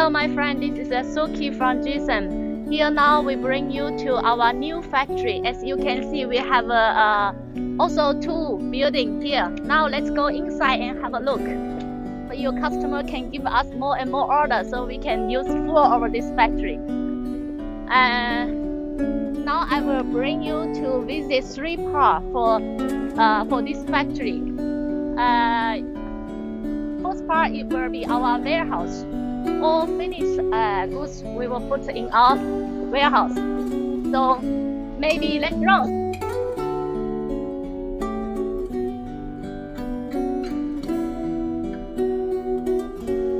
Hello my friend, this is Suki from Gecen. Here now we bring you to our new factory. As you can see, we have also two buildings here. Now let's go inside and have a look. So your customer can give us more and more orders so we can use full over this factory. Now I will bring you to visit three parts for this factory. First part, it will be our warehouse. All finished goods we will put in our warehouse. So maybe let's run.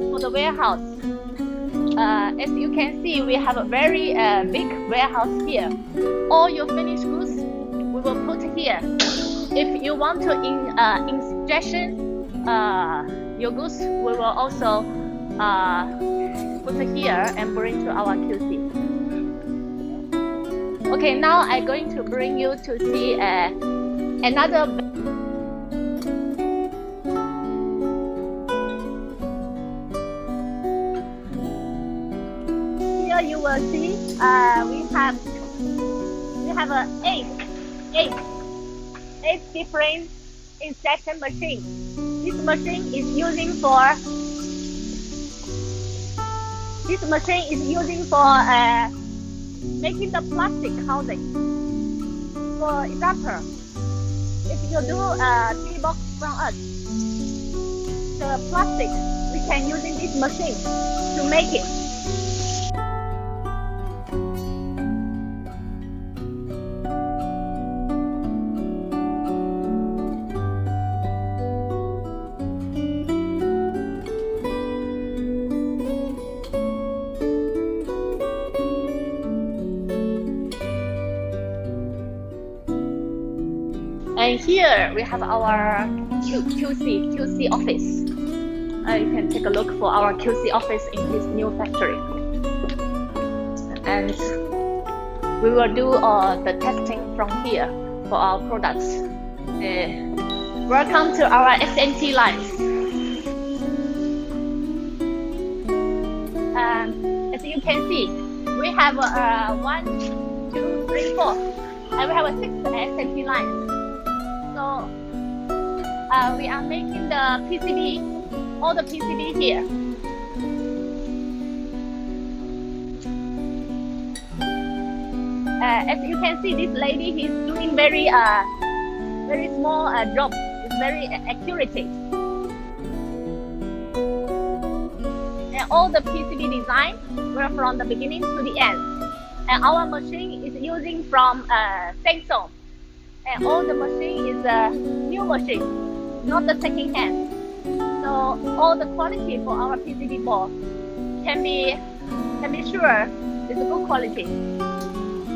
For the warehouse, as you can see, we have a very big warehouse here. All your finished goods we will put here. If you want to injection your goods, we will also put it here and bring to our QC. Okay, now I'm going to bring you to see another. Here you will see we have eight different injection machines. This machine is using for making the plastic housing. For example, if you do a tea box from us, the plastic we can using this machine to make it. And here we have our QC office. You can take a look for our QC office in this new factory. And we will do the testing from here for our products. Welcome to our SNT lines. As you can see, we have 1, 2, 3, 4, and we have 6 SNT lines. So we are making the PCB, all the PCB here. As you can see, this lady is doing very small job. It's very accurate. And all the PCB design were from the beginning to the end. And our machine is using from Gecen. And all the machine is a new machine, not the second hand. So all the quality for our PCB board can be sure it's a good quality.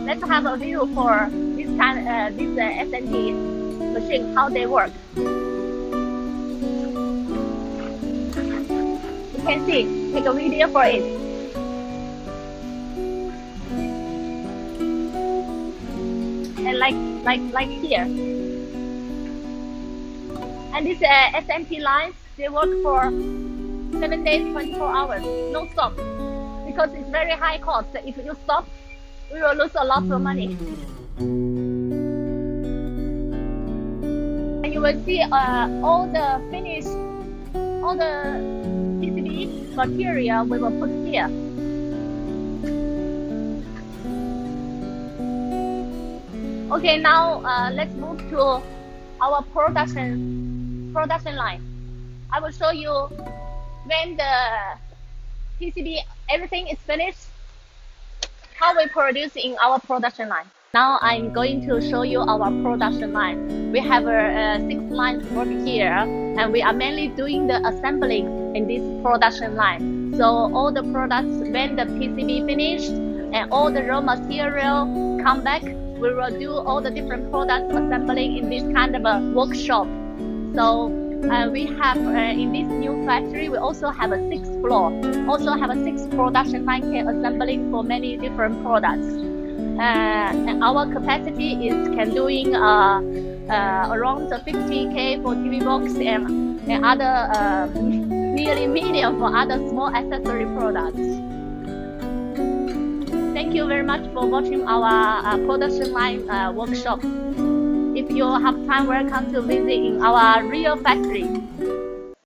Let's have a view for this SNT machine, how they work. You can see, take a video for it. And like here. And these SMP lines, they work for 7 days, 24 hours, no stop. Because it's very high cost. If you stop, we will lose a lot of money. And you will see all the PCB material we will put here. Okay, now let's move to our production line. I will show you when the PCB, everything is finished, how we produce in our production line. Now I'm going to show you our production line. We have 6 lines work here, and we are mainly doing the assembling in this production line. So all the products, when the PCB finished and all the raw material come back, we will do all the different products assembling in this kind of a workshop. So we have in this new factory, we also have a 6th floor. Also have a 6 production line assembling for many different products. And our capacity is doing around 50K for TV box and other nearly million for other small accessory products. Thank you very much for watching our production line workshop. If you have time, welcome to visit in our real factory.